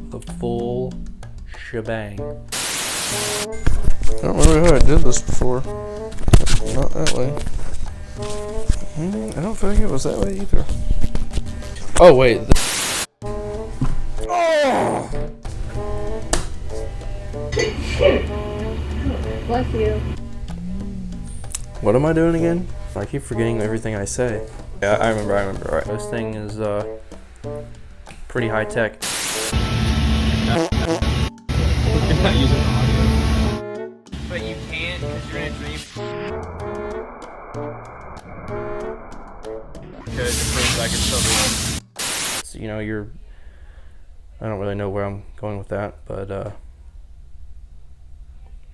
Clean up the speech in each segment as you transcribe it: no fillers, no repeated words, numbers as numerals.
The full shebang. I don't remember how I did this before. Not that way. I don't think it was that way either. Oh wait. Oh! Bless you. What am I doing again? I keep forgetting everything I say. Yeah, I remember. All right, this thing is pretty high tech. You're not using audio. But you can't because you're in a dream. Because it proves I can still do it. So, you know, I don't really know where I'm going with that, but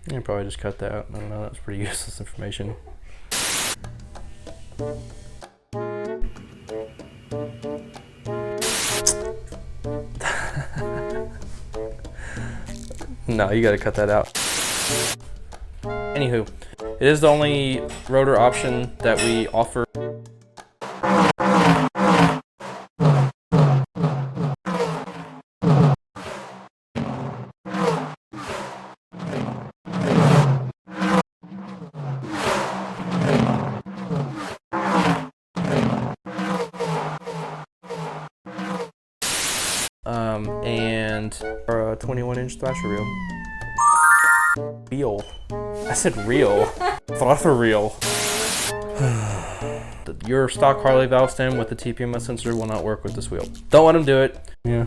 you can probably just cut that out. I don't know, that's pretty useless information. No, you gotta cut that out. Anywho, it is the only rotor option that we offer. And our 21-inch thrasher reel. Reel. I said reel. Thought for real. Your stock Harley valve stem with the TPMS sensor will not work with this wheel. Don't let them do it. Yeah.